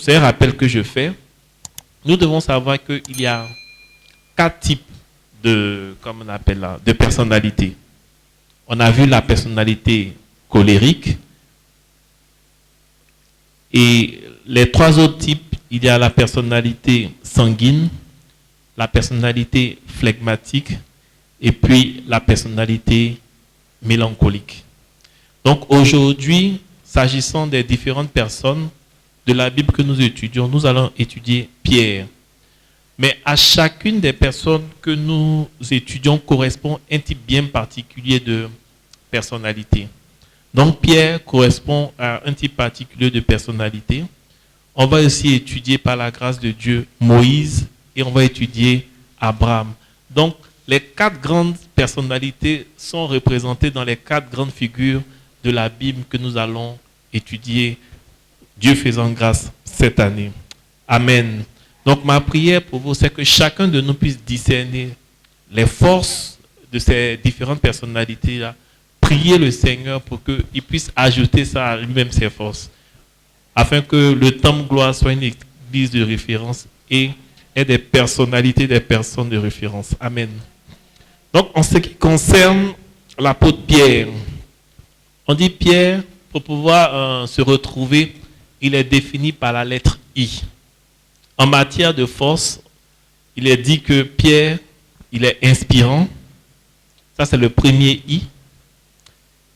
c'est un rappel que je fais, nous devons savoir qu'il y a 4 types de, comme on appelle là, de personnalités. On a vu la personnalité colérique. Et les 3 autres types, il y a la personnalité sanguine, la personnalité flegmatique et puis la personnalité mélancolique. Donc aujourd'hui, s'agissant des différentes personnes de la Bible que nous étudions, nous allons étudier Pierre. Mais à chacune des personnes que nous étudions correspond un type bien particulier de personnalité. Donc Pierre correspond à un type particulier de personnalité. On va aussi étudier par la grâce de Dieu Moïse et on va étudier Abraham. Donc les 4 grandes personnalités sont représentées dans les 4 grandes figures de la Bible que nous allons étudier, Dieu faisant grâce cette année. Amen. Donc ma prière pour vous, c'est que chacun de nous puisse discerner les forces de ces différentes personnalités-là. Prier le Seigneur pour qu'il puisse ajouter ça à lui-même ses forces, afin que le Temple Gloire soit une église de référence et ait des personnalités, des personnes de référence. Amen. Donc en ce qui concerne l'apôtre Pierre, on dit Pierre, pour pouvoir se retrouver, il est défini par la lettre I. En matière de force, il est dit que Pierre, il est inspirant. Ça, c'est le premier I.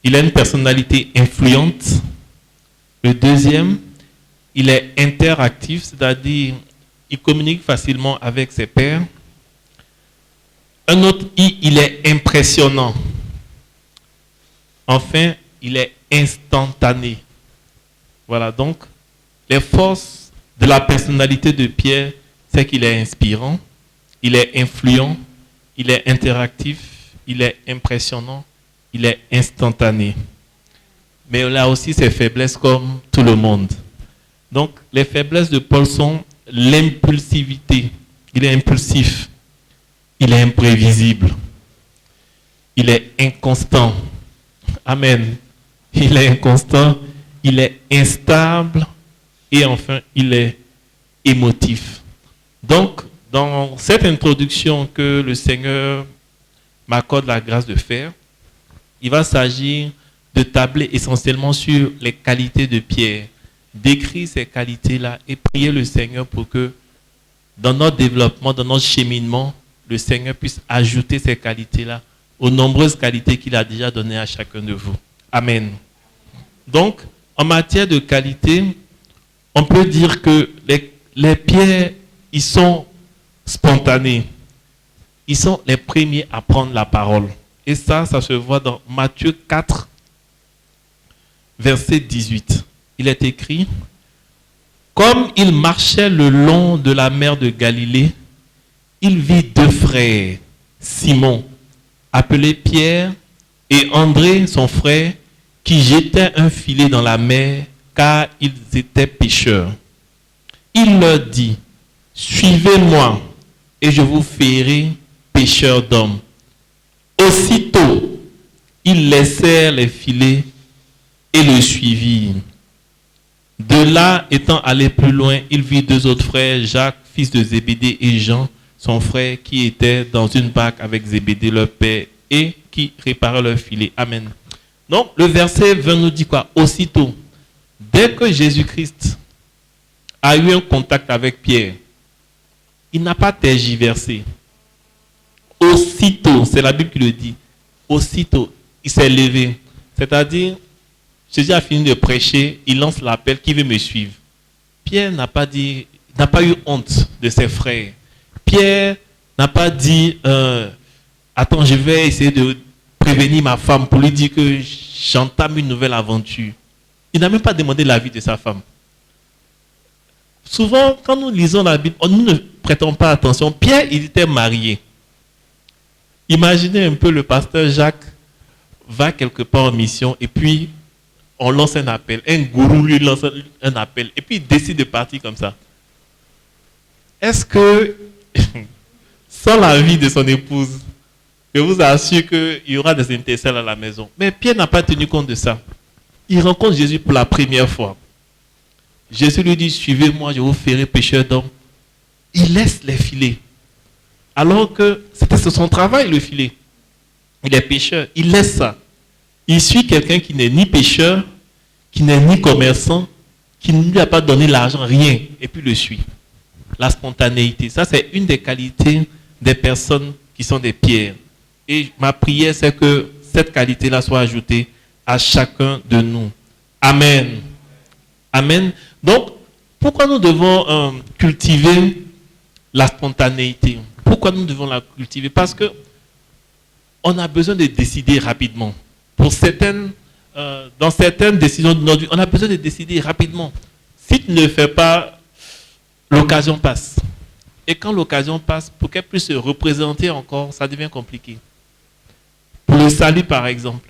Il a une personnalité influente. Le deuxième, il est interactif, c'est-à-dire il communique facilement avec ses pairs. Un autre I, il est impressionnant. Enfin, il est instantané. Voilà, donc, les forces de la personnalité de Pierre, c'est qu'il est inspirant, il est influent, il est interactif, il est impressionnant, il est instantané. Mais il a aussi ses faiblesses comme tout le monde. Donc, les faiblesses de Paul sont l'impulsivité. Il est impulsif, il est imprévisible, il est inconstant. Amen. Il est inconstant, il est instable et enfin, il est émotif. Donc, dans cette introduction que le Seigneur m'accorde la grâce de faire, il va s'agir de tabler essentiellement sur les qualités de Pierre, décrire ces qualités-là et prier le Seigneur pour que dans notre développement, dans notre cheminement, le Seigneur puisse ajouter ces qualités-là aux nombreuses qualités qu'il a déjà données à chacun de vous. Amen. Donc, en matière de qualité, on peut dire que les Pierres, ils sont spontanés. Ils sont les premiers à prendre la parole. Et ça se voit dans Matthieu 4, verset 18. Il est écrit, « Comme il marchait le long de la mer de Galilée, il vit 2 frères, Simon, appelé Pierre, et André, son frère, qui jetaient un filet dans la mer, car ils étaient pêcheurs. Il leur dit, « Suivez-moi, et je vous ferai pêcheurs d'hommes. » Aussitôt, ils laissèrent les filets et le suivirent. De là, étant allé plus loin, il vit 2 autres frères, Jacques, fils de Zébédée, et Jean, son frère, qui étaient dans une barque avec Zébédée, leur père, et qui réparaient leurs filets. Amen. Donc, le verset 20 nous dit quoi? Aussitôt, dès que Jésus-Christ a eu un contact avec Pierre, il n'a pas tergiversé. Aussitôt, c'est la Bible qui le dit, aussitôt, il s'est levé. C'est-à-dire, Jésus a fini de prêcher, il lance l'appel, qui veut me suivre? Pierre n'a pas eu honte de ses frères. Pierre n'a pas dit, attends, je vais essayer de prévenir ma femme pour lui dire que j'entame une nouvelle aventure. Il n'a même pas demandé l'avis de sa femme. Souvent, quand nous lisons la Bible, nous ne prêtons pas attention. Pierre, il était marié. Imaginez un peu, le pasteur Jacques va quelque part en mission et puis on lance un appel. Un gourou lui lance un appel et puis il décide de partir comme ça. Est-ce que, sans l'avis de son épouse, je vous assure qu'il y aura des intercelles à la maison? Mais Pierre n'a pas tenu compte de ça. Il rencontre Jésus pour la première fois. Jésus lui dit, suivez-moi, je vous ferai pécheur d'hommes. Il laisse les filets. Alors que c'était son travail, le filet. Il est pécheur, il laisse ça. Il suit quelqu'un qui n'est ni pécheur, qui n'est ni commerçant, qui ne lui a pas donné l'argent, rien, et puis le suit. La spontanéité, ça c'est une des qualités des personnes qui sont des pierres. Et ma prière, c'est que cette qualité-là soit ajoutée à chacun de nous. Amen. Amen. Donc, pourquoi nous devons cultiver la spontanéité? Pourquoi nous devons la cultiver? Parce que on a besoin de décider rapidement. Pour certaines, dans certaines décisions de notre vie, on a besoin de décider rapidement. Si tu ne le fais pas, l'occasion passe. Et quand l'occasion passe, pour qu'elle puisse se représenter encore, ça devient compliqué. Pour le salut, par exemple,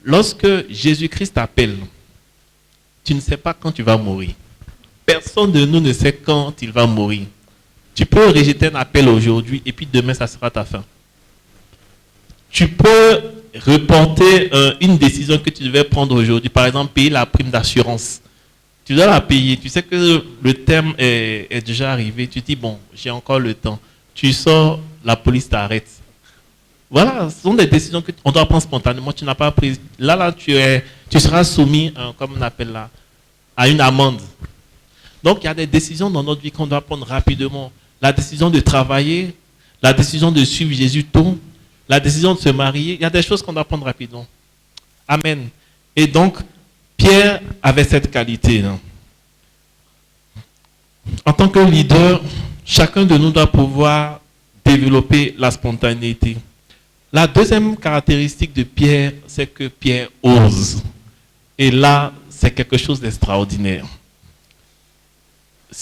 lorsque Jésus-Christ t'appelle, tu ne sais pas quand tu vas mourir. Personne de nous ne sait quand il va mourir. Tu peux rejeter un appel aujourd'hui et puis demain, ça sera ta fin. Tu peux reporter une décision que tu devais prendre aujourd'hui. Par exemple, payer la prime d'assurance. Tu dois la payer. Tu sais que le terme est déjà arrivé. Tu dis, bon, j'ai encore le temps. Tu sors, la police t'arrête. Voilà, ce sont des décisions qu'on doit prendre spontanément. Tu n'as pas pris. Là, tu seras soumis, comme on appelle là, à une amende. Donc, il y a des décisions dans notre vie qu'on doit prendre rapidement. La décision de travailler, la décision de suivre Jésus tôt, la décision de se marier. Il y a des choses qu'on doit prendre rapidement. Amen. Et donc, Pierre avait cette qualité. En tant que leader, chacun de nous doit pouvoir développer la spontanéité. La deuxième caractéristique de Pierre, c'est que Pierre ose. Et là, c'est quelque chose d'extraordinaire.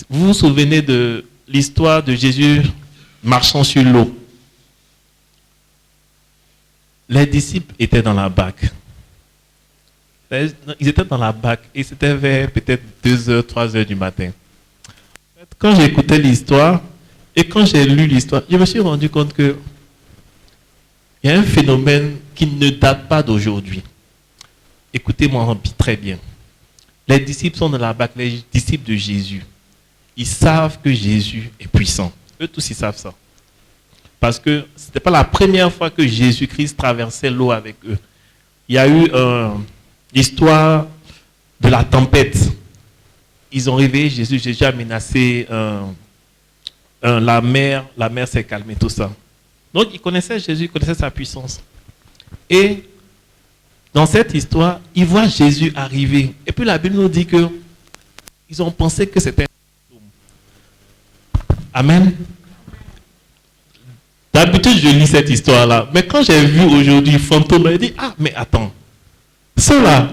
Vous vous souvenez de l'histoire de Jésus marchant sur l'eau? Les disciples étaient dans la barque. Ils étaient dans la barque et c'était vers peut-être 2h, 3h du matin. Quand j'ai écouté l'histoire et quand j'ai lu l'histoire, je me suis rendu compte que il y a un phénomène qui ne date pas d'aujourd'hui. Écoutez-moi très bien. Les disciples sont dans la barque, les disciples de Jésus. Ils savent que Jésus est puissant. Eux tous, ils savent ça. Parce que ce n'était pas la première fois que Jésus-Christ traversait l'eau avec eux. Il y a eu l'histoire de la tempête. Ils ont réveillé Jésus. Jésus a menacé la mer s'est calmée, tout ça. Donc, ils connaissaient Jésus, ils connaissaient sa puissance. Et dans cette histoire, ils voient Jésus arriver. Et puis la Bible nous dit que ils ont pensé que c'était un fantôme. Amen. D'habitude, je lis cette histoire-là. Mais quand j'ai vu aujourd'hui fantôme, j'ai dit, ah, mais attends. Ceux-là,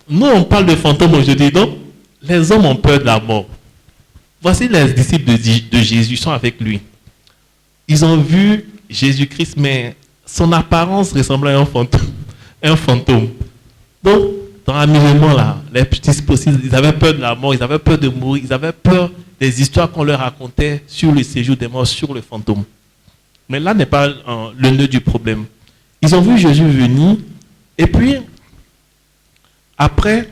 nous, on parle de fantômes aujourd'hui. Donc, les hommes ont peur de la mort. Voici les disciples de Jésus sont avec lui. Ils ont vu Jésus-Christ, mais son apparence ressemblait à un fantôme. Un fantôme. Donc, dans l'amusement, là, les petits possibles, ils avaient peur de la mort, ils avaient peur de mourir, ils avaient peur des histoires qu'on leur racontait sur le séjour des morts, sur le fantôme. Mais là n'est pas le nœud du problème. Ils ont vu Jésus venir, et puis, après,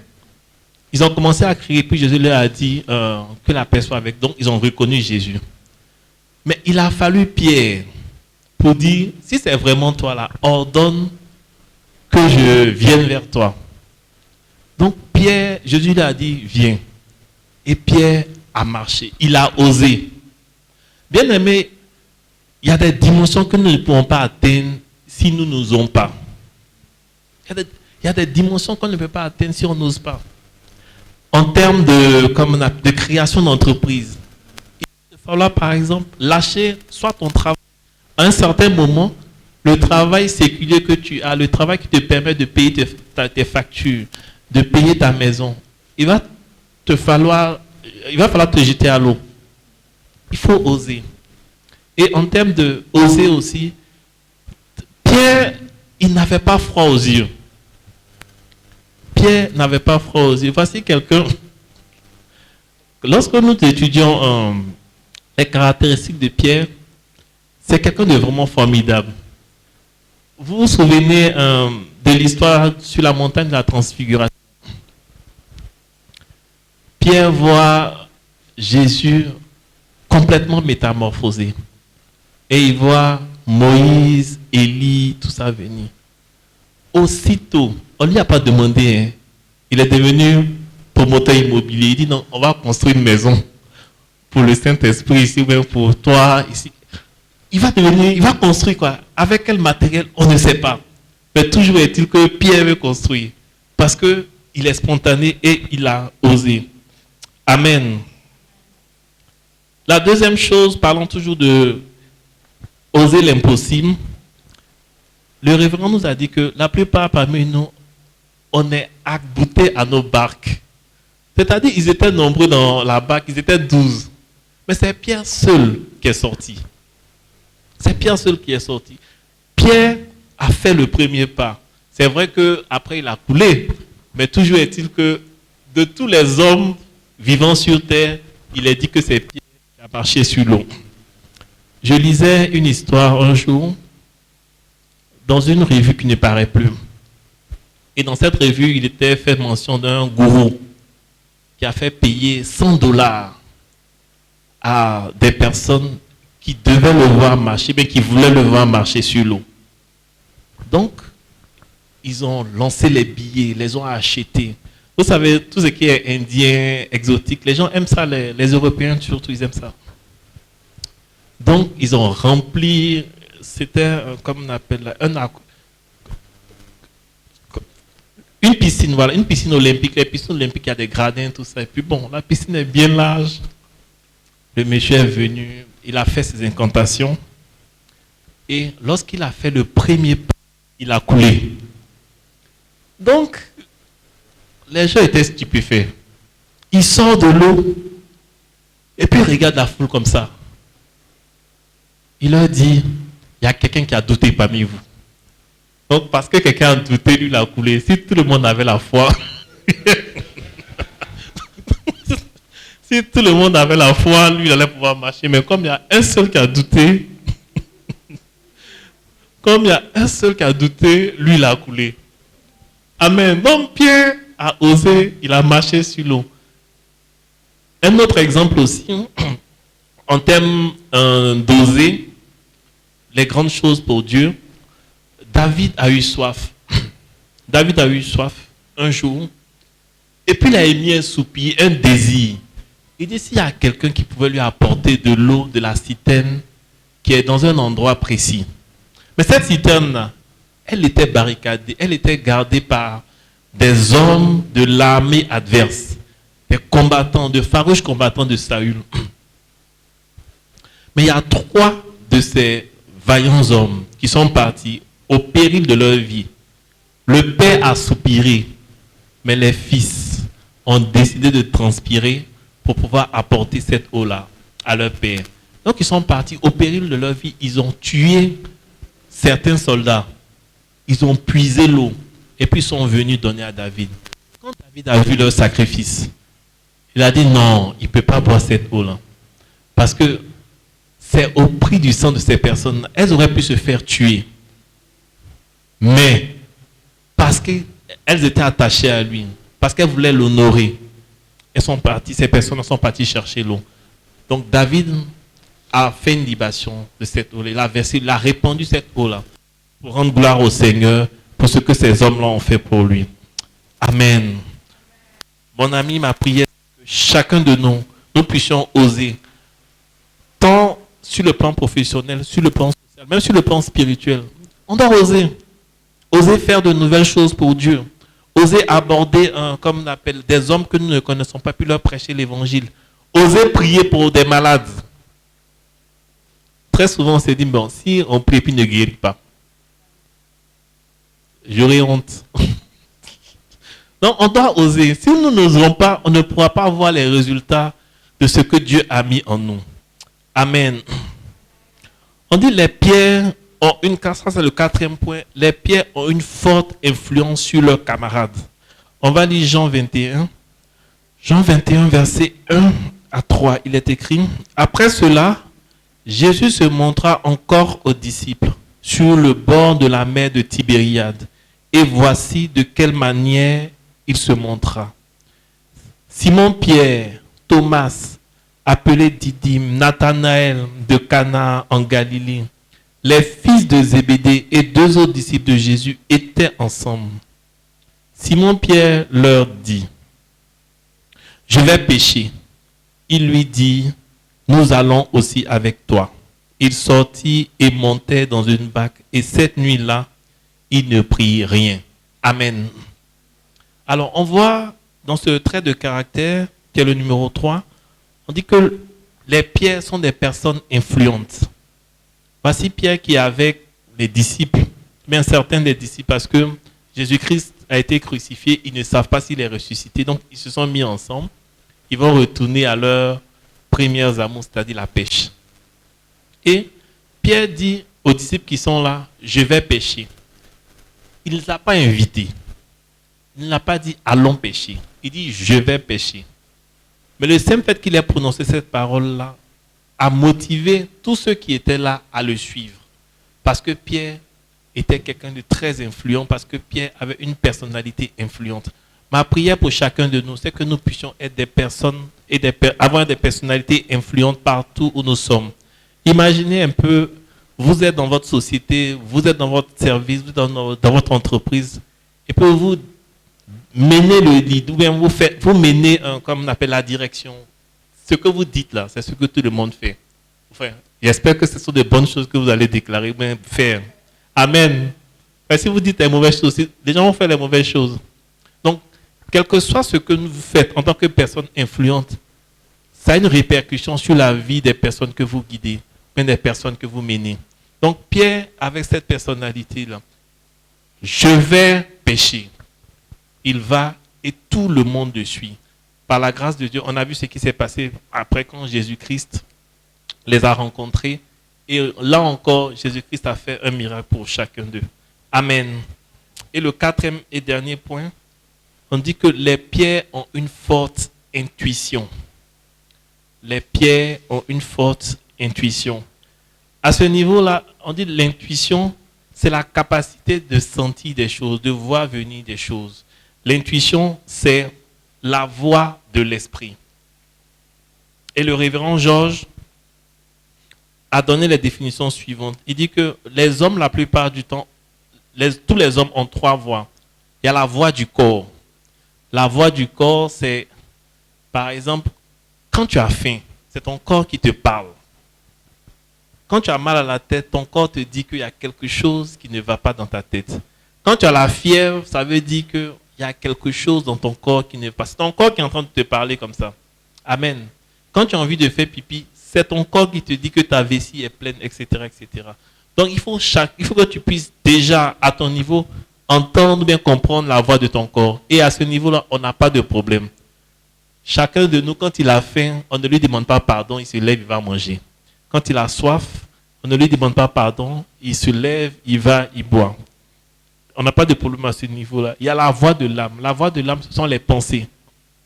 ils ont commencé à crier, puis Jésus leur a dit que la paix soit avec. Donc, ils ont reconnu Jésus. Mais il a fallu Pierre pour dire, si c'est vraiment toi là, ordonne que je vienne vers toi. Donc, Pierre, Jésus lui a dit, viens. Et Pierre a marché. Il a osé. Bien aimé, il y a des dimensions que nous ne pouvons pas atteindre si nous n'osons pas. Il y a des dimensions qu'on ne peut pas atteindre si on n'ose pas. En termes de création d'entreprise, il va falloir par exemple lâcher soit ton travail. À un certain moment, le travail séculier que tu as, le travail qui te permet de payer tes factures, de payer ta maison, il va falloir te jeter à l'eau. Il faut oser. Et en termes de oser aussi, Pierre, il n'avait pas froid aux yeux. Pierre n'avait pas froid aux yeux. Voici quelqu'un. Lorsque nous étudions les caractéristiques de Pierre, c'est quelqu'un de vraiment formidable. Vous vous souvenez de l'histoire sur la montagne de la Transfiguration? Pierre voit Jésus complètement métamorphosé. Et il voit Moïse, Élie, tout ça venir. Aussitôt, on ne lui a pas demandé, hein. Il est devenu promoteur immobilier. Il dit non, on va construire une maison pour le Saint-Esprit ici, ou même pour toi ici. Il va construire quoi? Avec quel matériel? On ne sait pas. Mais toujours est-il que Pierre veut construire. Parce qu'il est spontané et il a osé. Amen. La deuxième chose, parlons toujours de oser l'impossible. Le révérend nous a dit que la plupart parmi nous, on est arc-boutés à nos barques. C'est-à-dire, ils étaient nombreux dans la barque, ils étaient 12. Mais c'est Pierre seul qui est sorti. C'est Pierre seul qui est sorti. Pierre a fait le premier pas. C'est vrai qu'après, il a coulé. Mais toujours est-il que de tous les hommes vivant sur terre, il est dit que c'est Pierre qui a marché sur l'eau. Je lisais une histoire un jour dans une revue qui ne paraît plus. Et dans cette revue, il était fait mention d'un gourou qui a fait payer $100 à des personnes qui devaient le voir marcher, mais qui voulaient le voir marcher sur l'eau. Donc, ils ont lancé les billets, les ont achetés. Vous savez, tout ce qui est indien, exotique, les gens aiment ça, les Européens surtout, ils aiment ça. Donc, ils ont rempli, c'était, comme on appelle, une piscine, voilà, une piscine olympique. Les piscines olympiques, il y a des gradins, tout ça. Et puis bon, la piscine est bien large. Le monsieur est venu, il a fait ses incantations. Et lorsqu'il a fait le premier pas, il a coulé. Donc, les gens étaient stupéfaits. Il sort de l'eau et puis il regarde la foule comme ça. Il leur dit, il y a quelqu'un qui a douté parmi vous. Donc, parce que quelqu'un a douté, lui, il a coulé. Si tout le monde avait la foi, si tout le monde avait la foi, lui, il allait pouvoir marcher. Mais comme il y a un seul qui a douté, lui, il a coulé. Amen. Donc, Pierre a osé, il a marché sur l'eau. Un autre exemple aussi, en termes d'oser les grandes choses pour Dieu, David a eu soif. David a eu soif un jour. Et puis il a émis un soupir, un désir. Il dit s'il y a quelqu'un qui pouvait lui apporter de l'eau de la citerne qui est dans un endroit précis. Mais cette citerne-là, elle était barricadée, elle était gardée par des hommes de l'armée adverse, des combattants, de farouches combattants de Saül. Mais il y a 3 de ces vaillants hommes qui sont partis au péril de leur vie. Le père a soupiré, mais les fils ont décidé de transpirer pour pouvoir apporter cette eau-là à leur père. Donc ils sont partis au péril de leur vie. Ils ont tué certains soldats. Ils ont puisé l'eau et puis ils sont venus donner à David. Quand David a vu leur sacrifice, il a dit non, il ne peut pas boire cette eau-là. Parce que c'est au prix du sang de ces personnes. Elles auraient pu se faire tuer. Mais, parce qu'elles étaient attachées à lui, parce qu'elles voulaient l'honorer, ces personnes sont parties chercher l'eau. Donc David a fait une libation de cette eau. Il a versé, il a répandu cette eau-là pour rendre gloire au Seigneur pour ce que ces hommes-là ont fait pour lui. Amen. Mon ami, ma prière, que chacun de nous puissions oser, tant sur le plan professionnel, sur le plan social, même sur le plan spirituel. On doit oser. Oser faire de nouvelles choses pour Dieu. Oser aborder, comme on appelle, des hommes que nous ne connaissons pas, puis leur prêcher l'évangile. Oser prier pour des malades. Très souvent, on se dit, bon, si on prie puis ne guérit pas, j'aurais honte. Donc, on doit oser. Si nous n'oserons pas, on ne pourra pas voir les résultats de ce que Dieu a mis en nous. Amen. On dit les pierres ont ça c'est le 4e point, les pierres ont une forte influence sur leurs camarades. On va lire Jean 21. Jean 21, verset 1 à 3, il est écrit, après cela, Jésus se montra encore aux disciples sur le bord de la mer de Tibériade. Et voici de quelle manière il se montra. Simon-Pierre, Thomas, appelé Didyme, Nathanaël de Cana en Galilée, les fils de Zébédée et 2 autres disciples de Jésus étaient ensemble. Simon-Pierre leur dit, « Je vais pêcher. » Il lui dit, « Nous allons aussi avec toi. » Il sortit et montait dans une barque, et cette nuit-là, il ne prit rien. Amen. Alors, on voit dans ce trait de caractère, qui est le numéro 3, on dit que les Pierres sont des personnes influentes. Voici Pierre qui est avec les disciples, bien certains des disciples, parce que Jésus-Christ a été crucifié, ils ne savent pas s'il est ressuscité, donc ils se sont mis ensemble, ils vont retourner à leurs premières amours, c'est-à-dire la pêche. Et Pierre dit aux disciples qui sont là, je vais pêcher. Il ne les a pas invités. Il n'a pas dit allons pêcher. Il dit je vais pêcher. Mais le simple fait qu'il ait prononcé cette parole-là a motivé tous ceux qui étaient là à le suivre. Parce que Pierre était quelqu'un de très influent, parce que Pierre avait une personnalité influente. Ma prière pour chacun de nous, c'est que nous puissions être des personnes et avoir des personnalités influentes partout où nous sommes. Imaginez un peu, vous êtes dans votre société, vous êtes dans votre service, vous êtes dans votre entreprise, et puis vous menez le lead, ou bien vous menez, comme on appelle la direction. Ce que vous dites là, c'est ce que tout le monde fait. Enfin, j'espère que ce sont de bonnes choses que vous allez déclarer, mais faire. Amen. Mais si vous dites les mauvaises choses, les gens vont faire les mauvaises choses. Donc, quel que soit ce que vous faites en tant que personne influente, ça a une répercussion sur la vie des personnes que vous guidez, même des personnes que vous menez. Donc, Pierre, avec cette personnalité-là, je vais pêcher. Il va et tout le monde le suit. Par la grâce de Dieu, on a vu ce qui s'est passé après quand Jésus-Christ les a rencontrés. Et là encore, Jésus-Christ a fait un miracle pour chacun d'eux. Amen. Et le 4e et dernier point, on dit que les pierres ont une forte intuition. Les pierres ont une forte intuition. À ce niveau-là, on dit que l'intuition, c'est la capacité de sentir des choses, de voir venir des choses. L'intuition, c'est la voix de l'esprit. Et le révérend Georges a donné les définitions suivantes. Il dit que les hommes, la plupart du temps, tous les hommes ont 3 voix. Il y a la voix du corps. La voix du corps, c'est, par exemple, quand tu as faim, c'est ton corps qui te parle. Quand tu as mal à la tête, ton corps te dit qu'il y a quelque chose qui ne va pas dans ta tête. Quand tu as la fièvre, ça veut dire qu'il y a quelque chose dans ton corps qui ne va pas. C'est ton corps qui est en train de te parler comme ça. Amen. Quand tu as envie de faire pipi, c'est ton corps qui te dit que ta vessie est pleine, etc., etc. Donc, il faut que tu puisses déjà, à ton niveau, entendre, bien comprendre la voix de ton corps. Et à ce niveau-là, on n'a pas de problème. Chacun de nous, quand il a faim, on ne lui demande pas pardon, il se lève, il va manger. Quand il a soif, on ne lui demande pas pardon, il se lève, il va, il boit. On n'a pas de problème à ce niveau-là. Il y a la voix de l'âme. La voix de l'âme, ce sont les pensées.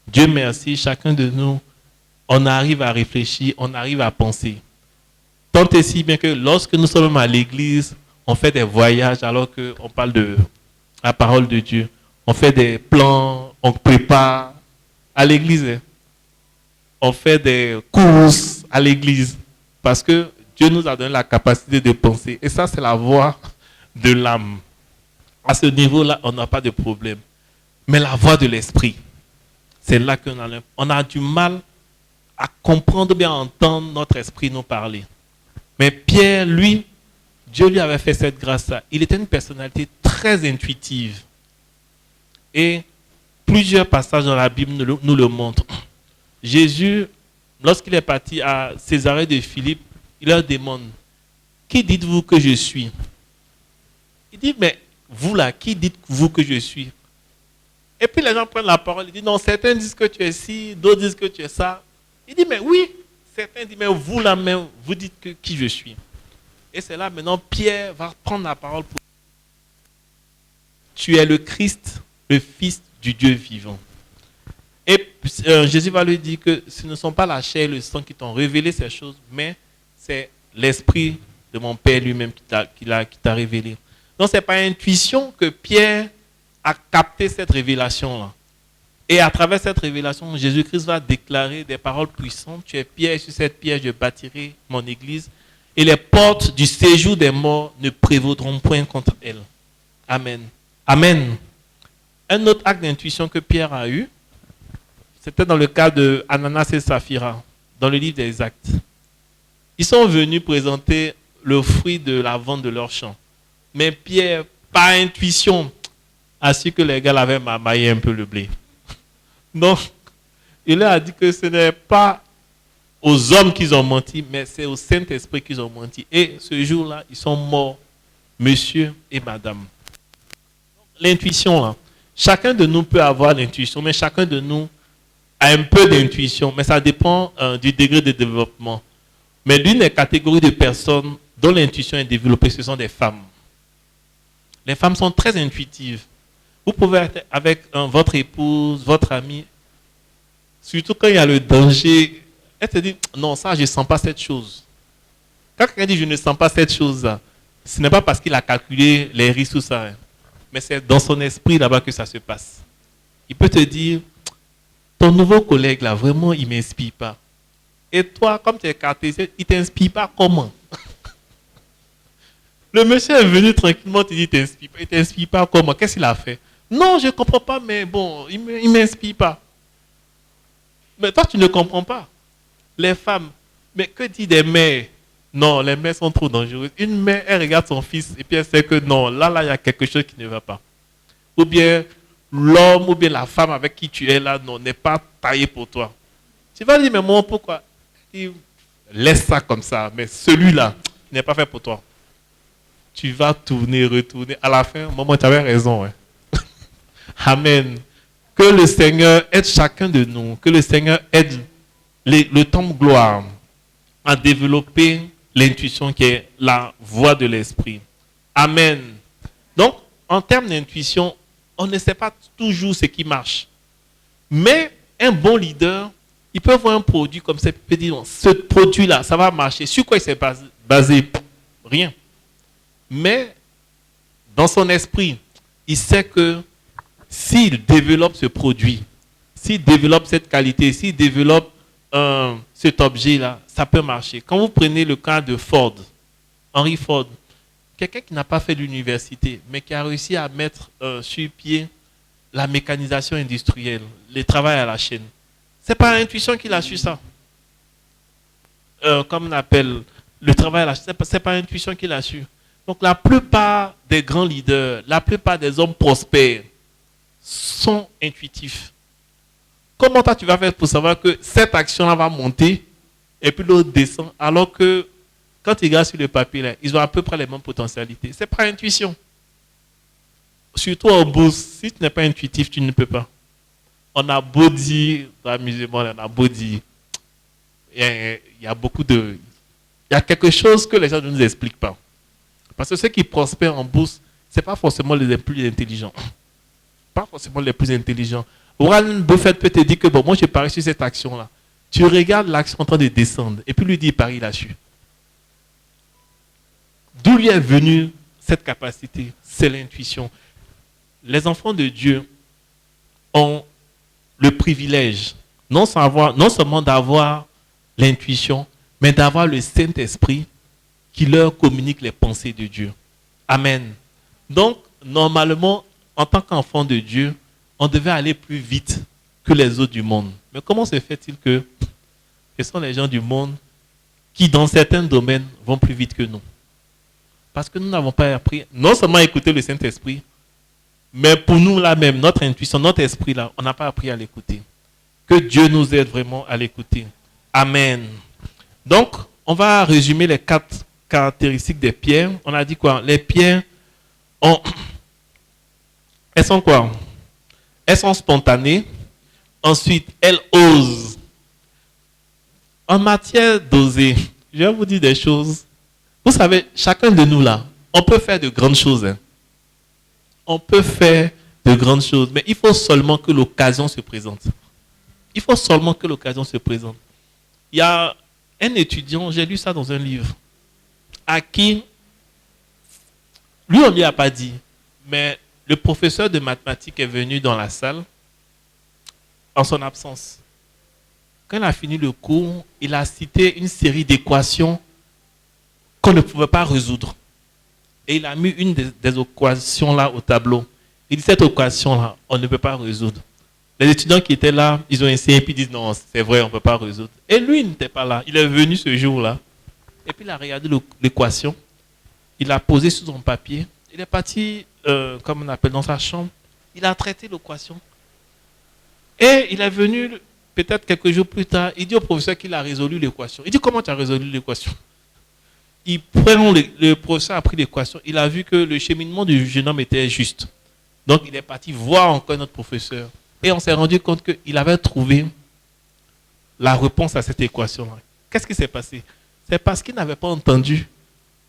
Dieu merci, chacun de nous, on arrive à réfléchir, on arrive à penser. Tant et si bien que lorsque nous sommes à l'église, on fait des voyages alors qu'on parle de la parole de Dieu. On fait des plans, on prépare à l'église. On fait des courses à l'église. Parce que Dieu nous a donné la capacité de penser. Et ça, c'est la voix de l'âme. À ce niveau-là, on n'a pas de problème. Mais la voix de l'esprit, c'est là qu'on a du mal à comprendre, bien entendre notre esprit nous parler. Mais Pierre, lui, Dieu lui avait fait cette grâce-là. Il était une personnalité très intuitive. Et plusieurs passages dans la Bible nous le montrent. Jésus, lorsqu'il est parti à Césarée de Philippe, il leur demande, qui dites-vous que je suis? Il dit, mais vous là, qui dites-vous que je suis? Et puis les gens prennent la parole, ils disent, non, certains disent que tu es ci, d'autres disent que tu es ça. Il dit, mais oui, certains disent, mais vous là même, vous dites que qui je suis. Et c'est là maintenant, Pierre va prendre la parole pour tu es le Christ, le Fils du Dieu vivant. Et Jésus va lui dire que ce ne sont pas la chair et le sang qui t'ont révélé ces choses, mais c'est l'Esprit de mon Père lui-même qui t'a révélé. Donc, ce n'est pas intuition que Pierre a capté cette révélation-là. Et à travers cette révélation, Jésus-Christ va déclarer des paroles puissantes. Tu es pierre, et sur cette pierre, je bâtirai mon église. Et les portes du séjour des morts ne prévaudront point contre elle. Amen. Amen. Un autre acte d'intuition que Pierre a eu, c'était dans le cas de Ananas et Saphira, dans le livre des Actes. Ils sont venus présenter le fruit de la vente de leur champ. Mais Pierre, par intuition, a su que les gars avaient mamaillé un peu le blé. Donc, il leur a dit que ce n'est pas aux hommes qu'ils ont menti, mais c'est au Saint-Esprit qu'ils ont menti. Et ce jour-là, ils sont morts, monsieur et madame. L'intuition, là, chacun de nous peut avoir l'intuition, mais chacun de nous a un peu d'intuition, mais ça dépend du degré de développement. Mais l'une des catégories de personnes dont l'intuition est développée, ce sont des femmes. Les femmes sont très intuitives. Vous pouvez être avec votre épouse, votre ami, surtout quand il y a le danger, elle te dit, non, ça, je ne sens pas cette chose. Quand quelqu'un dit, je ne sens pas cette chose-là, ce n'est pas parce qu'il a calculé les risques ou ça, hein, mais c'est dans son esprit là-bas que ça se passe. Il peut te dire, ton nouveau collègue là, vraiment, il ne m'inspire pas. Et toi, comme tu es cartésien, il ne t'inspire pas comment? Le monsieur est venu tranquillement, te dit, il ne t'inspire pas comment? Qu'est-ce qu'il a fait? Non, je ne comprends pas, mais bon, il ne m'inspire pas. Mais toi, tu ne comprends pas. Les femmes, mais que dit des mères? Non, les mères sont trop dangereuses. Une mère, elle regarde son fils et puis elle sait que non, là, il y a quelque chose qui ne va pas. Ou bien l'homme ou bien la femme avec qui tu es là, non, n'est pas taillé pour toi. Tu vas dire, mais moi, pourquoi? Laisse ça comme ça, mais celui-là n'est pas fait pour toi. Tu vas tourner, retourner. À la fin, maman, tu avais raison. Hein. Amen. Que le Seigneur aide chacun de nous. Que le Seigneur aide le temps de gloire à développer l'intuition qui est la voix de l'esprit. Amen. Donc, en termes d'intuition, on ne sait pas toujours ce qui marche. Mais un bon leader, il peut voir un produit comme ça, il peut dire, ce produit-là, ça va marcher. Sur quoi il s'est basé? Rien. Mais, dans son esprit, il sait que s'il développe ce produit, s'il développe cette qualité, s'il développe cet objet-là, ça peut marcher. Quand vous prenez le cas de Ford, Henry Ford, quelqu'un qui n'a pas fait l'université, mais qui a réussi à mettre sur pied la mécanisation industrielle, le travail à la chaîne. Ce n'est pas l'intuition qu'il a su ça. Comme on appelle le travail à la chaîne, ce n'est pas l'intuition qu'il a su. Donc la plupart des grands leaders, la plupart des hommes prospères sont intuitifs. Comment toi tu vas faire pour savoir que cette action-là va monter et puis l'autre descend, alors que quand ils regardent sur le papier, là, ils ont à peu près les mêmes potentialités. Ce n'est pas intuition. Surtout en bourse, si tu n'es pas intuitif, tu ne peux pas. On a beau dire, dans l'amusement, on a beau dire, il y a beaucoup de... Il y a quelque chose que les gens ne nous expliquent pas. Parce que ceux qui prospèrent en bourse, ce n'est pas forcément les plus intelligents. Pas forcément les plus intelligents. Warren Buffett peut te dire que bon, moi je parie sur cette action-là. Tu regardes l'action en train de descendre et puis lui dit il parie là-dessus. D'où lui est venue cette capacité? C'est l'intuition. Les enfants de Dieu ont le privilège non seulement d'avoir l'intuition, mais d'avoir le Saint-Esprit qui leur communique les pensées de Dieu. Amen. Donc, normalement, en tant qu'enfant de Dieu, on devait aller plus vite que les autres du monde. Mais comment se fait-il que ce sont les gens du monde qui, dans certains domaines, vont plus vite que nous? Parce que nous n'avons pas appris, non seulement à écouter le Saint-Esprit, mais pour nous là même, notre intuition, notre esprit là, on n'a pas appris à l'écouter. Que Dieu nous aide vraiment à l'écouter. Amen. Donc, on va résumer les 4 caractéristiques des pierres. On a dit quoi? Les pierres, elles sont quoi? Elles sont spontanées. Ensuite, elles osent. En matière d'oser, je vais vous dire des choses. Vous savez, chacun de nous là, on peut faire de grandes choses. Hein. On peut faire de grandes choses, mais il faut seulement que l'occasion se présente. Il faut seulement que l'occasion se présente. Il y a un étudiant, j'ai lu ça dans un livre, à qui, lui on ne lui a pas dit, mais le professeur de mathématiques est venu dans la salle en son absence. Quand il a fini le cours, il a cité une série d'équations qu'on ne pouvait pas résoudre. Et il a mis une des équations là au tableau. Il dit, cette équation là, on ne peut pas résoudre. Les étudiants qui étaient là, ils ont essayé, puis ils disent, non, c'est vrai, on ne peut pas résoudre. Et lui, il n'était pas là. Il est venu ce jour-là. Et puis il a regardé l'équation. Il a posé sur son papier. Il est parti, comme on appelle, dans sa chambre. Il a traité l'équation. Et il est venu, peut-être quelques jours plus tard, il dit au professeur qu'il a résolu l'équation. Il dit, comment tu as résolu l'équation? Le professeur a pris l'équation. Il a vu que le cheminement du jeune homme était juste. Donc il est parti voir encore notre professeur. Et on s'est rendu compte qu'il avait trouvé la réponse à cette équation-là. Qu'est-ce qui s'est passé? C'est parce qu'il n'avait pas entendu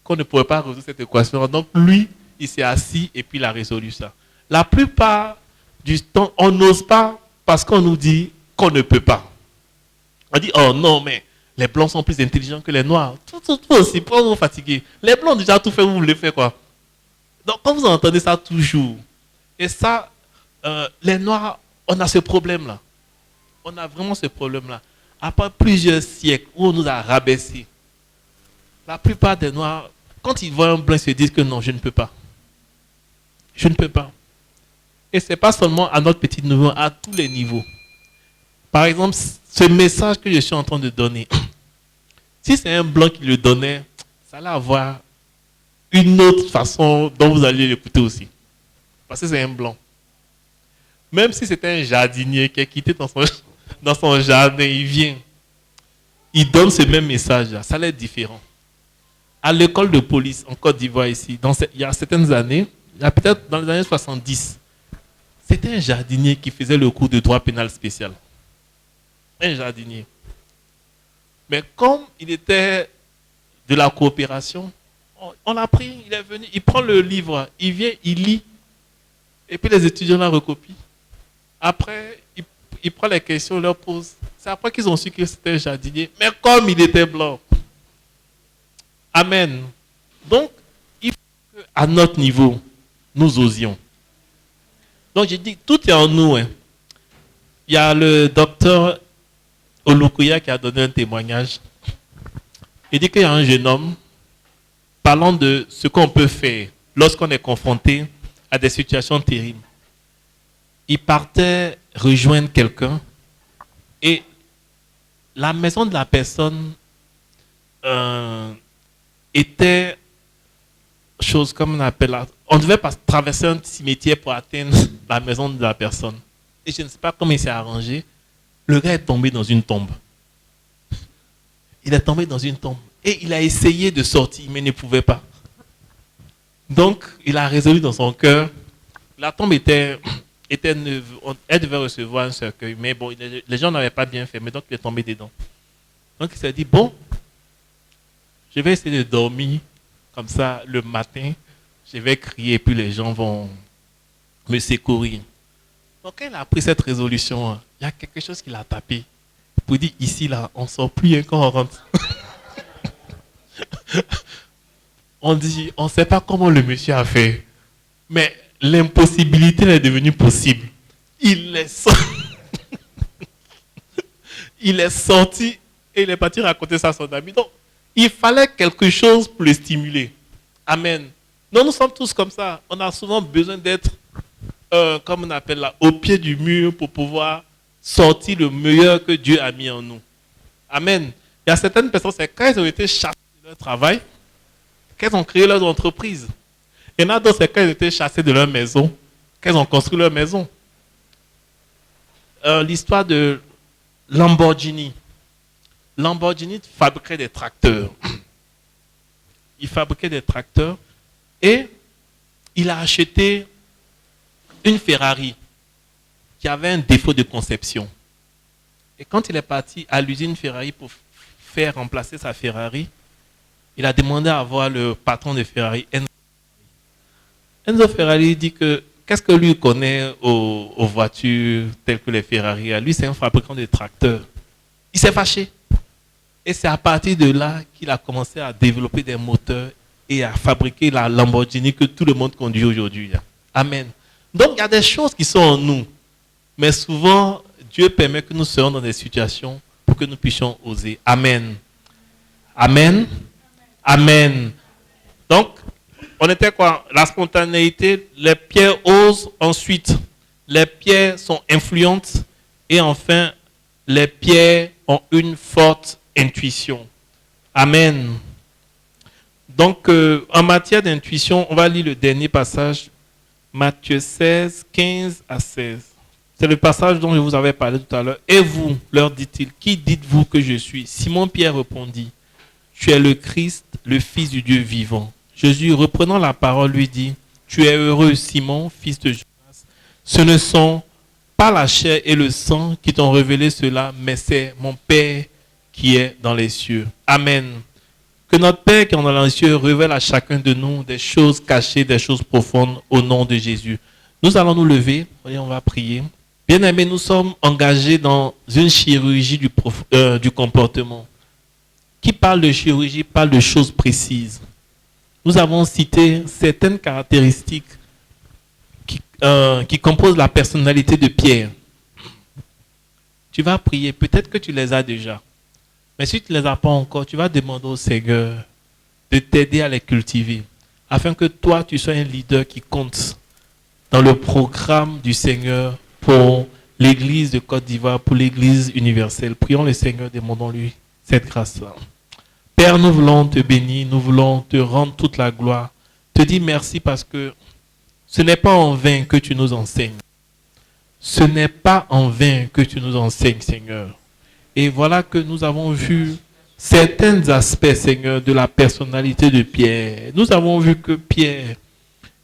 qu'on ne pouvait pas résoudre cette équation. Donc lui, il s'est assis et puis il a résolu ça. La plupart du temps, on n'ose pas parce qu'on nous dit qu'on ne peut pas. On dit, oh non, mais les blancs sont plus intelligents que les noirs. Tout aussi, pour vous fatiguer. Les blancs ont déjà tout fait, vous voulez faire quoi? Donc quand vous entendez ça toujours, et ça, les noirs, on a ce problème-là. On a vraiment ce problème-là. Après plusieurs siècles où on nous a rabaissés, la plupart des noirs, quand ils voient un blanc, ils se disent que non, je ne peux pas. Je ne peux pas. Et ce n'est pas seulement à notre petit niveau, à tous les niveaux. Par exemple, ce message que je suis en train de donner, si c'est un blanc qui le donnait, ça allait avoir une autre façon dont vous allez l'écouter aussi. Parce que c'est un blanc. Même si c'était un jardinier qui est quitté dans son jardin, il vient, il donne ce même message-là, ça allait être différent. À l'école de police en Côte d'Ivoire ici, il y a certaines années, il y a peut-être dans les années 70, c'était un jardinier qui faisait le cours de droit pénal spécial. Un jardinier. Mais comme il était de la coopération, on l'a pris, il est venu, il prend le livre, il vient, il lit, et puis les étudiants la recopient. Après, il prend les questions, leur pose. C'est après qu'ils ont su que c'était un jardinier. Mais comme il était blanc. Amen. Donc, il faut qu'à notre niveau, nous osions. Donc, j'ai dit, tout est en nous. Hein. Il y a le docteur Olukuya qui a donné un témoignage. Il dit qu'il y a un jeune homme parlant de ce qu'on peut faire lorsqu'on est confronté à des situations terribles. Il partait rejoindre quelqu'un et la maison de la personne était chose comme on appelle là. On devait traverser un cimetière pour atteindre la maison de la personne. Et je ne sais pas comment il s'est arrangé. Le gars est tombé dans une tombe. Il est tombé dans une tombe. Et il a essayé de sortir, mais ne pouvait pas. Donc, il a résolu dans son cœur. La tombe était neuve. Elle devait recevoir un cercueil. Mais bon, les gens n'avaient pas bien fait. Mais donc, il est tombé dedans. Donc, il s'est dit, bon, je vais essayer de dormir. Comme ça, le matin, je vais crier. Et puis, les gens vont me secourir. Donc, quand il a pris cette résolution, il y a quelque chose qui l'a tapé. Pour dire, ici, là, on ne sort plus hein, quand on rentre. On dit, on ne sait pas comment le monsieur a fait. Mais l'impossibilité est devenue possible. Il est sorti et il est parti raconter ça à son ami. Donc, il fallait quelque chose pour le stimuler. Amen. Non, nous sommes tous comme ça. On a souvent besoin d'être, comme on appelle là, au pied du mur pour pouvoir sortir le meilleur que Dieu a mis en nous. Amen. Il y a certaines personnes, c'est quand elles ont été chassées de leur travail, qu'elles ont créé leur entreprise. Il y en a d'autres, c'est quand elles ont été chassées de leur maison, qu'elles ont construit leur maison. L'histoire de Lamborghini. Lamborghini fabriquait des tracteurs. Il fabriquait des tracteurs et il a acheté une Ferrari qui avait un défaut de conception. Et quand il est parti à l'usine Ferrari pour faire remplacer sa Ferrari, il a demandé à voir le patron de Ferrari, Enzo Ferrari dit que qu'est-ce que lui connaît aux voitures telles que les Ferrari? Lui, c'est un fabricant de tracteurs. Il s'est fâché. Et c'est à partir de là qu'il a commencé à développer des moteurs et à fabriquer la Lamborghini que tout le monde conduit aujourd'hui. Amen. Donc, il y a des choses qui sont en nous. Mais souvent, Dieu permet que nous soyons dans des situations pour que nous puissions oser. Amen. Amen. Amen. Donc, on était quoi? La spontanéité, les pierres osent, ensuite, les pierres sont influentes, et enfin, les pierres ont une forte intuition. Amen. Donc, en matière d'intuition, on va lire le dernier passage, Matthieu 16, 15 à 16. C'est le passage dont je vous avais parlé tout à l'heure. Et vous, leur dit-il, qui dites-vous que je suis? Simon-Pierre répondit, tu es le Christ, le Fils du Dieu vivant. Jésus, reprenant la parole, lui dit, tu es heureux, Simon, fils de Jonas. Ce ne sont pas la chair et le sang qui t'ont révélé cela, mais c'est mon Père qui est dans les cieux. Amen. Que notre Père qui est dans les cieux révèle à chacun de nous des choses cachées, des choses profondes au nom de Jésus. Nous allons nous lever et on va prier. Bien-aimés, nous sommes engagés dans une chirurgie du comportement. Qui parle de chirurgie parle de choses précises. Nous avons cité certaines caractéristiques qui composent la personnalité de Pierre. Tu vas prier, peut-être que tu les as déjà. Mais si tu ne les as pas encore, tu vas demander au Seigneur de t'aider à les cultiver, afin que toi, tu sois un leader qui compte dans le programme du Seigneur pour l'Église de Côte d'Ivoire, pour l'Église universelle. Prions le Seigneur, demandons-lui cette grâce-là. Père, nous voulons te bénir, nous voulons te rendre toute la gloire. Te dire merci parce que ce n'est pas en vain que tu nous enseignes. Ce n'est pas en vain que tu nous enseignes, Seigneur. Et voilà que nous avons vu certains aspects, Seigneur, de la personnalité de Pierre. Nous avons vu que Pierre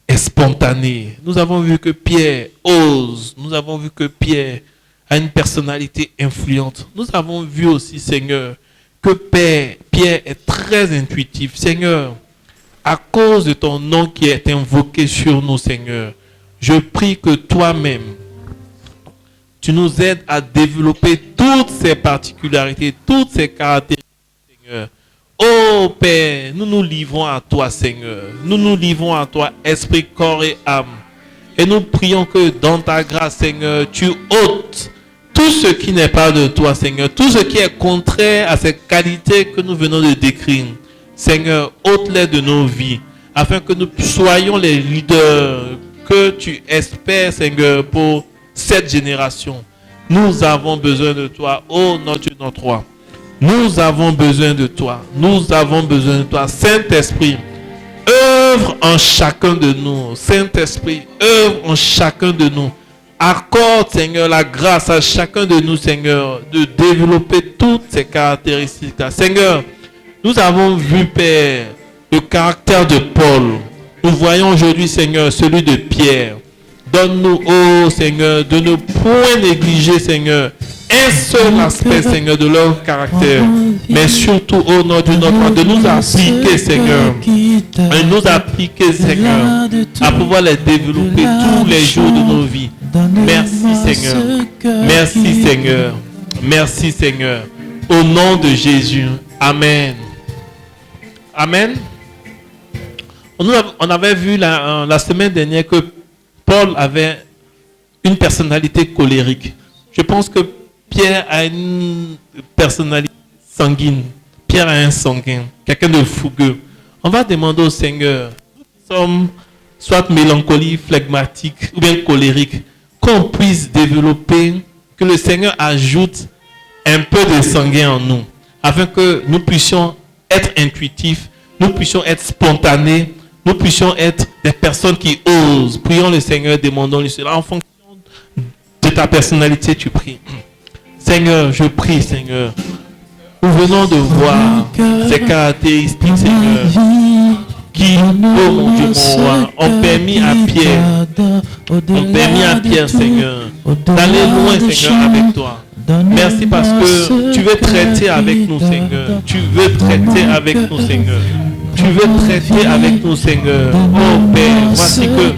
est spontané. Nous avons vu que Pierre ose. Nous avons vu que Pierre a une personnalité influente. Nous avons vu aussi, Seigneur, que Pierre est très intuitif. Seigneur, à cause de ton nom qui est invoqué sur nous, Seigneur, je prie que toi-même, tu nous aides à développer toutes ces particularités, toutes ces caractéristiques, Seigneur. Oh Père, nous nous livrons à toi, Seigneur. Nous nous livrons à toi, esprit, corps et âme. Et nous prions que dans ta grâce, Seigneur, tu ôtes tout ce qui n'est pas de toi, Seigneur. Tout ce qui est contraire à ces qualités que nous venons de décrire. Seigneur, ôte-les de nos vies, afin que nous soyons les leaders que tu espères, Seigneur, pour cette génération. Nous avons besoin de toi, oh notre Dieu, notre roi. Nous avons besoin de toi. Nous avons besoin de toi. Saint-Esprit, œuvre en chacun de nous. Saint-Esprit, œuvre en chacun de nous. Accorde, Seigneur, la grâce à chacun de nous, Seigneur, de développer toutes ces caractéristiques. Seigneur, nous avons vu, Père, le caractère de Paul. Nous voyons aujourd'hui, Seigneur, celui de Pierre. Donne-nous, oh Seigneur, de ne point négliger, Seigneur, un seul aspect, Seigneur, de leur caractère. Mais surtout, oh notre Dieu, notre Dieu, de nous appliquer, Seigneur. De nous appliquer, Seigneur, à pouvoir les développer tous les jours de nos vies. Merci, Seigneur. Merci, Seigneur. Merci, Seigneur. Au nom de Jésus. Amen. Amen. On avait vu la semaine dernière que Paul avait une personnalité colérique. Je pense que Pierre a une personnalité sanguine. Pierre a un sanguin, quelqu'un de fougueux. On va demander au Seigneur, nous sommes soit mélancoliques, flegmatiques ou bien colériques, qu'on puisse développer, que le Seigneur ajoute un peu de sanguin en nous, afin que nous puissions être intuitifs, nous puissions être spontanés, nous puissions être des personnes qui osent. Prions le Seigneur, demandons-lui cela. En fonction de ta personnalité, tu pries. Seigneur, je prie, Seigneur. Nous venons de voir ces caractéristiques, Seigneur, qui, oh mon Dieu, mon roi, ont permis à Pierre, Seigneur, d'aller loin, Seigneur, avec toi. Merci parce que tu veux traiter avec nous, Seigneur. Tu veux traiter avec nous, Seigneur. Tu veux traiter avec nous, Seigneur. Oh Père, voici que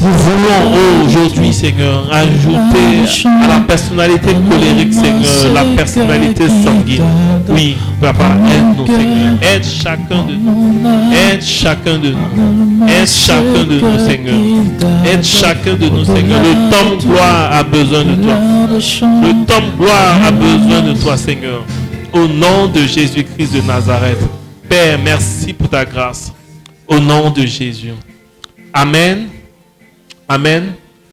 nous voulons aujourd'hui, Seigneur, ajouter à la personnalité colérique, Seigneur, la personnalité sanguine. Oui, Papa, aide-nous, Seigneur. Aide chacun de nous. Aide chacun de nous. Aide chacun de nous, Seigneur. Aide chacun de nous, Seigneur. Le temps gloire a besoin de toi. Le temps gloire a besoin de toi, Seigneur. Au nom de Jésus-Christ de Nazareth. Père, merci pour ta grâce. Au nom de Jésus. Amen. Amen.